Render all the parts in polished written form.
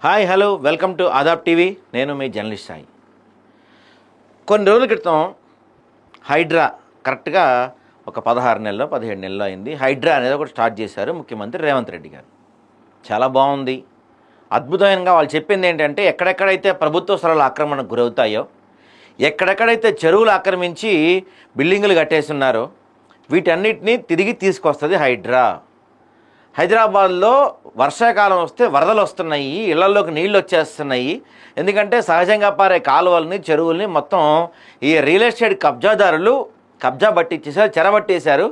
Hi hello welcome to Aadab TV. నేను మీ journalist Sai. కొన్ని రోజుల క్రితం హైడ్రా కరెక్ట్గా ఒక 16 నెలలో 17 నెలలో అయింది. హైడ్రా అనేది ఒకటి స్టార్ట్ చేశారు ముఖ్యమంత్రి రేవంత్ రెడ్డి గారు. చాలా బాగుంది, అద్భుతంగా. వాళ్ళు చెప్పింది ఏంటంటే ఎక్కడెక్కడైతే ప్రభుత్వ స్థలాలు ఆక్రమణకు గురవుతాయో, ఎక్కడెక్కడైతే చెరువులు ఆక్రమించి బిల్డింగులు కట్టేస్తున్నారో వీటన్నిటినీ తిరిగి తీసుకొస్తుంది హైడ్రా. హైదరాబాద్లో వర్షాకాలం వస్తే వరదలు వస్తున్నాయి, ఇళ్లలోకి నీళ్ళు వచ్చేస్తున్నాయి. ఎందుకంటే సహజంగా పారే కాలువల్ని చెరువుల్ని మొత్తం ఈ రియల్ ఎస్టేట్ కబ్జాదారులు కబ్జా పట్టించేసారు, చెరబట్టేశారు.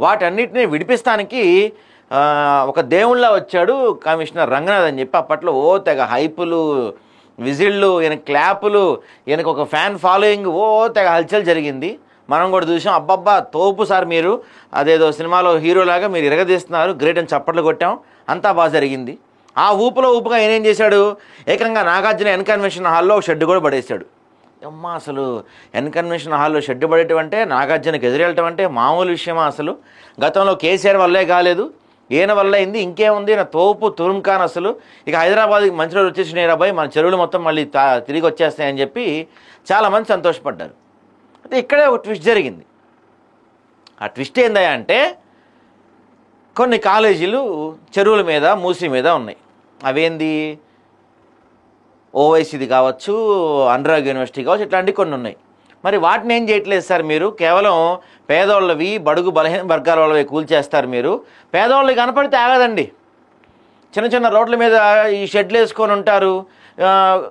వాటన్నిటిని విడిపిస్తానికి ఒక దేవుళ్ళ వచ్చాడు కమిషనర్ రంగనాథ్ అని చెప్పి అప్పట్లో తెగ హైపులు, విజిళ్ళు, ఈయన క్లాపులు, ఈయనకు ఒక ఫ్యాన్ ఫాలోయింగ్, తెగ హల్చల్ జరిగింది. మనం కూడా చూసాం. అబ్బబ్బా తోపు సార్, మీరు అదేదో సినిమాలో హీరోలాగా మీరు ఇరగదీస్తున్నారు, గ్రేట్ అని చప్పట్లు కొట్టాం. అంతా బాగా జరిగింది. ఆ ఊపుగా ఏం చేశాడు, ఏకంగా నాగార్జున ఎన్ కన్వెన్షన్ హాల్లో షెడ్ కూడా పడేశాడు. అమ్మ, అసలు ఎన్ కన్వెన్షన్ హాల్లో షెడ్ పడేయటం అంటే, నాగార్జునకి ఎదురెళ్ళటం అంటే మామూలు విషయమా? అసలు గతంలో కేసీఆర్ వల్లే కాలేదు, ఈయన వల్ల అయింది. ఇంకేముంది, నా తోపు తురుంఖాన్. అసలు ఇక హైదరాబాద్కి మంచి రోజులు వచ్చేసినాయి రాబాయ్, మన చెరువులు మొత్తం మళ్ళీ తిరిగి వచ్చేస్తాయని చెప్పి చాలామంది సంతోషపడ్డారు. అయితే ఇక్కడే ఒక ట్విస్ట్ జరిగింది. ఆ ట్విస్ట్ ఏందా అంటే, కొన్ని కాలేజీలు చెరువుల మీద, మూసి మీద ఉన్నాయి. అవేంది, ఓవైసీది కావచ్చు, అనురాగ్ యూనివర్సిటీ కావచ్చు, ఇట్లాంటివి కొన్ని ఉన్నాయి. మరి వాటిని ఏం చేయట్లేదు సార్ మీరు, కేవలం పేదోళ్ళవి, బడుగు బలహీన వర్గాల వాళ్ళవి కూల్చేస్తారు మీరు. పేదోళ్ళవి కనపడితే ఆగదండి. చిన్న చిన్న రోడ్ల మీద ఈ షెడ్లు వేసుకొని ఉంటారు,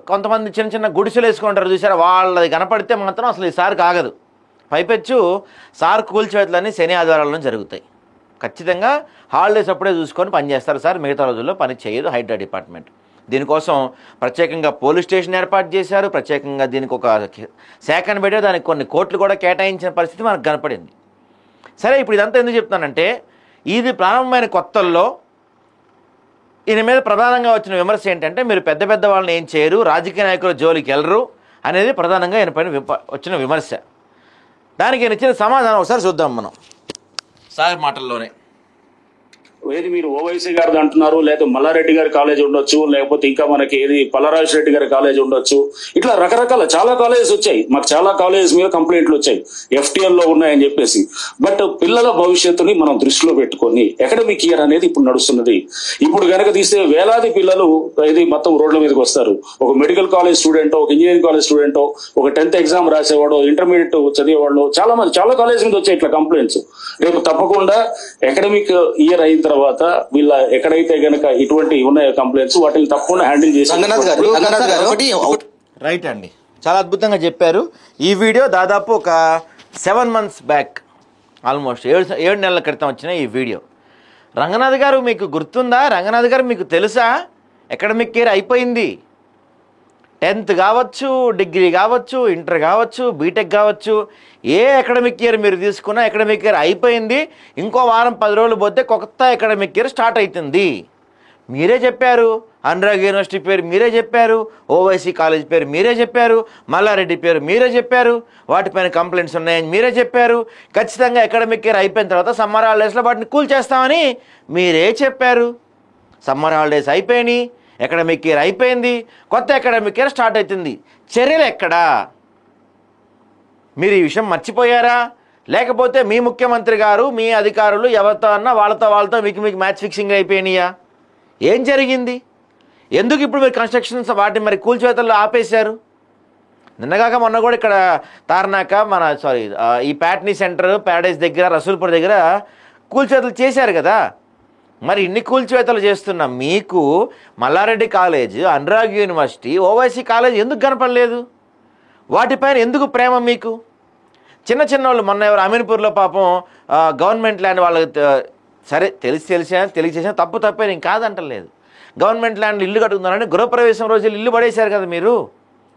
కొంతమంది చిన్న చిన్న గుడిసెలు వేసుకొని ఉంటారు చూసారా, వాళ్ళది కనపడితే మాత్రం అసలు ఈసారి కాగదు. పైపెచ్చు సార్ కూల్చేతులన్నీ శని ఆదివారాల్లో జరుగుతాయి. ఖచ్చితంగా హాలిడేస్ అప్పుడే చూసుకొని పనిచేస్తారు సార్, మిగతా రోజుల్లో పని చేయదు హైడ్రా డిపార్ట్మెంట్. దీనికోసం ప్రత్యేకంగా పోలీస్ స్టేషన్ ఏర్పాటు చేశారు, ప్రత్యేకంగా దీనికి ఒక శాఖను పెట్టారు, దానికి కొన్ని కోట్లు కూడా కేటాయించిన పరిస్థితి మనకు కనపడింది. సరే, ఇప్పుడు ఇదంతా ఎందుకు చెప్తున్నానంటే, ఇది ప్రారంభమైన కొత్తల్లో ఈయన మీద ప్రధానంగా వచ్చిన విమర్శ ఏంటంటే, మీరు పెద్ద పెద్ద వాళ్ళని ఏం చేయరు, రాజకీయ నాయకుల జోలికి వెళ్ళరు అనేది ప్రధానంగా ఈయన పైన వచ్చిన విమర్శ. దానికి ఈయన ఇచ్చిన సమాధానం ఒకసారి చూద్దాం మనం సార్ మాటల్లోనే. ఏది మీరు ఓవైసీ గారిది అంటున్నారు, లేదా మల్లారెడ్డి గారి కాలేజ్ ఉండొచ్చు, లేకపోతే ఇంకా మనకి ఏది పల్లరాజు రెడ్డి గారి కాలేజ్ ఉండొచ్చు. ఇట్లా రకరకాల చాలా కాలేజెస్ వచ్చాయి. మాకు చాలా కాలేజెస్ మీద కంప్లైంట్లు వచ్చాయి, FTL లో ఉన్నాయని చెప్పేసి. బట్ పిల్లల భవిష్యత్తుని మనం దృష్టిలో పెట్టుకొని అకాడమిక్ ఇయర్ అనేది ఇప్పుడు నడుస్తున్నది. ఇప్పుడు గనక తీస్తే వేలాది పిల్లలు ఇది మొత్తం రోడ్ల మీదకి వస్తారు. ఒక మెడికల్ కాలేజ్ స్టూడెంటో, ఒక ఇంజనీరింగ్ కాలేజ్ స్టూడెంటో, ఒక 10th ఎగ్జామ్ రాసేవాడు, ఇంటర్మీడియట్ చదివేవాళ్ళు, చాలా మంది చాలా కాలేజ్ మీద వచ్చాయి ఇట్లా కంప్లైంట్స్. రేపు తప్పకుండా అకాడమిక్ ఇయర్ అయిన తర్వాత వీళ్ళ ఎక్కడైతే గనక ఇటువంటి ఉన్నాయో కంప్లైంట్స్, వాటిని తప్పకుండా హ్యాండిల్ చేసి. రైట్ అండి, చాలా అద్భుతంగా చెప్పారు. ఈ వీడియో దాదాపు ఒక 7 months బ్యాక్, ఆల్మోస్ట్ 7 నెలల క్రితం వచ్చిన ఈ వీడియో. రంగనాథ్ గారు మీకు గుర్తుందా? రంగనాథ్ గారు మీకు తెలుసా? అకాడమిక్ ఇయర్ అయిపోయింది. 10th కావచ్చు, డిగ్రీ కావచ్చు, ఇంటర్ కావచ్చు, బీటెక్ కావచ్చు, ఏ అకాడమిక్ ఇయర్ మీరు తీసుకున్నా అకాడమిక్ ఇయర్ అయిపోయింది. ఇంకో వారం 10 రోజులు పోతే కొత్త అకాడమిక్ ఇయర్ స్టార్ట్ అవుతుంది. మీరే చెప్పారు, అనురాగ్ యూనివర్సిటీ పేరు మీరే చెప్పారు, ఓవైసీ కాలేజ్ పేరు మీరే చెప్పారు, మల్లారెడ్డి పేరు మీరే చెప్పారు, వాటిపైన కంప్లైంట్స్ ఉన్నాయని మీరే చెప్పారు. ఖచ్చితంగా అకాడమిక్ ఇయర్ అయిపోయిన తర్వాత సమ్మర్ హాలిడేస్లో వాటిని కూల్చేస్తామని మీరే చెప్పారు. సమ్మర్ హాలిడేస్ అయిపోయినాయి, అకాడమిక్ ఇయర్ అయిపోయింది, కొత్త అకాడమిక్ ఇయర్ స్టార్ట్ అవుతుంది. చర్యలు ఎక్కడా? మీరు ఈ విషయం మర్చిపోయారా? లేకపోతే మీ ముఖ్యమంత్రి గారు, మీ అధికారులు ఎవరితో అన్నా వాళ్ళతో మీకు మ్యాచ్ ఫిక్సింగ్ అయిపోయినాయా? ఏం జరిగింది? ఎందుకు ఇప్పుడు మీరు కన్స్ట్రక్షన్స్ వాటిని మరి కూల్చివేతల్లో ఆపేశారు? నిన్నగాక మొన్న కూడా ఇక్కడ తార్నాక ఈ ప్యాట్నీ సెంటర్, ప్యారడైజ్ దగ్గర, రసూల్పూర్ దగ్గర కూల్చివేతలు చేశారు కదా. మరి ఇన్ని కూల్చివేతలు చేస్తున్న మీకు Mallareddy college, Anurag university, Owaisi college ఎందుకు కనపడలేదు? వాటిపైన ఎందుకు ప్రేమ మీకు? చిన్న వాళ్ళు మొన్న ఎవరు అమీన్పూర్లో పాపం గవర్నమెంట్ ల్యాండ్ వాళ్ళకి, సరే తెలియచేసిన తప్పే, నేను కాదంటలేదు. గవర్నమెంట్ ల్యాండ్ ఇల్లు కట్టుకుందామని గృహప్రవేశం రోజు ఇల్లు పడేశారు కదా మీరు.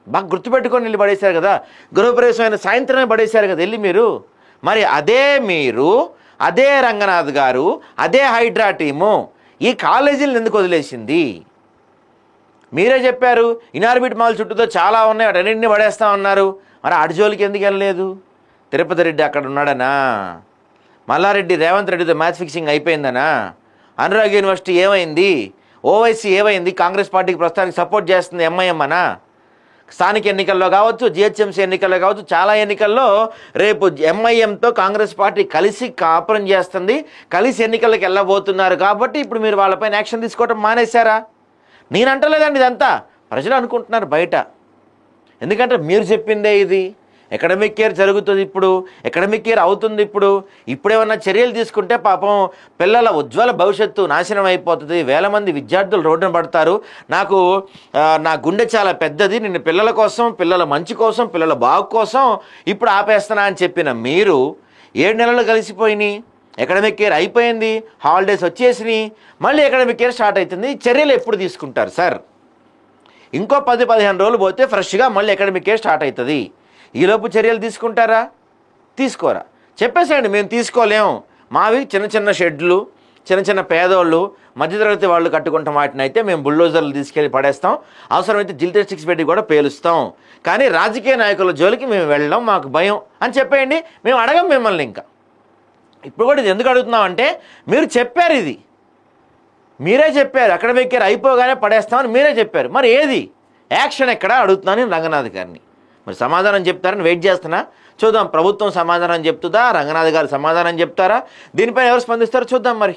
బాగా గుర్తుపెట్టుకొని ఇల్లు పడేశారు కదా. గృహప్రవేశం అయిన సాయంత్రమే పడేశారు కదా వెళ్ళి మీరు. మరి అదే మీరు, అదే రంగనాథ్ గారు, అదే హైడ్రా టీము ఈ కాలేజీలను ఎందుకు వదిలేసింది? మీరే చెప్పారు ఇనార్బిట్ మాల్ చుట్టూతో చాలా ఉన్నాయి, వాటన్నింటినీ పడేస్తామన్నారు. మరి అడిజోలికి ఎందుకు వెళ్ళలేదు? తిరుపతి రెడ్డి అక్కడ ఉన్నాడనా? మల్లారెడ్డి రేవంత్ రెడ్డితో మ్యాచ్ ఫిక్సింగ్ అయిపోయిందనా? అనురాగ్ యూనివర్సిటీ ఏమైంది? ఓవైసీ ఏమైంది? కాంగ్రెస్ పార్టీకి ప్రస్తుతానికి సపోర్ట్ చేస్తుంది ఎంఐఎం అనా? స్థానిక ఎన్నికల్లో కావచ్చు, జిహెచ్ఎంసీ ఎన్నికల్లో కావచ్చు, చాలా ఎన్నికల్లో రేపు ఎంఐఎంతో కాంగ్రెస్ పార్టీ కలిసి కాపురం చేస్తుంది, కలిసి ఎన్నికలకు వెళ్ళబోతున్నారు. కాబట్టి ఇప్పుడు మీరు వాళ్ళపైన యాక్షన్ తీసుకోవడం మానేశారా? నేను అంటలేదండి, ఇదంతా ప్రజలు అనుకుంటున్నారు బయట. ఎందుకంటే మీరు చెప్పిందే ఇది. అకాడమిక్ ఇయర్ జరుగుతుంది, ఇప్పుడు అకాడమిక్ ఇయర్ అవుతుంది. ఇప్పుడేమన్నా చర్యలు తీసుకుంటే పాపం పిల్లల ఉజ్వల భవిష్యత్తు నాశనం అయిపోతుంది. వేల మంది విద్యార్థులు రోడ్డున పడతారు. నా గుండె చాలా పెద్దది, నేను పిల్లల కోసం, పిల్లల మంచి కోసం, పిల్లల బాగు కోసం ఇప్పుడు ఆపేస్తున్నా అని చెప్పిన మీరు 7 నెలలు కలిసిపోయినాయి. అకాడమిక్ ఇయర్ అయిపోయింది, హాలిడేస్ వచ్చేసినాయి, మళ్ళీ అకాడమిక్ ఇయర్ స్టార్ట్ అవుతుంది. చర్యలు ఎప్పుడు తీసుకుంటారు సార్? ఇంకో 10-15 రోజులు పోతే ఫ్రెష్గా మళ్ళీ అకాడమిక్ ఇయర్ స్టార్ట్ అవుతుంది. ఈలోపు చర్యలు తీసుకుంటారా? తీసుకోరా? చెప్పేసేయండి, మేము తీసుకోలేము, మావి చిన్న చిన్న షెడ్లు, చిన్న చిన్న పేదోళ్ళు, మధ్యతరగతి వాళ్ళు కట్టుకుంటాం, వాటిని అయితే మేము బుల్డోజర్లు తీసుకెళ్ళి పడేస్తాం, అవసరమైతే జిల్టెస్టిక్స్ పెట్టి కూడా పేలుస్తాం, కానీ రాజకీయ నాయకుల జోలికి మేము వెళ్ళడం, మాకు భయం అని చెప్పేయండి. మేము అడగం మిమ్మల్ని. ఇంకా ఇప్పుడు కూడా ఇది ఎందుకు అడుగుతున్నాం అంటే మీరు చెప్పారు, ఇది మీరే చెప్పారు, అకాడమిక్ ఇయర్ అయిపోగానే పడేస్తామని మీరే చెప్పారు. మరి ఏది యాక్షన్ ఎక్కడ అడుగుతున్నాను రంగనాథ్ గారిని. మరి సమాధానం చెప్తారని వెయిట్ చేస్తున్నా. చూద్దాం ప్రభుత్వం సమాధానం చెప్తుందా, రంగనాథ్ గారు సమాధానం చెప్తారా, దీనిపైన ఎవరు స్పందిస్తారో చూద్దాం మరి.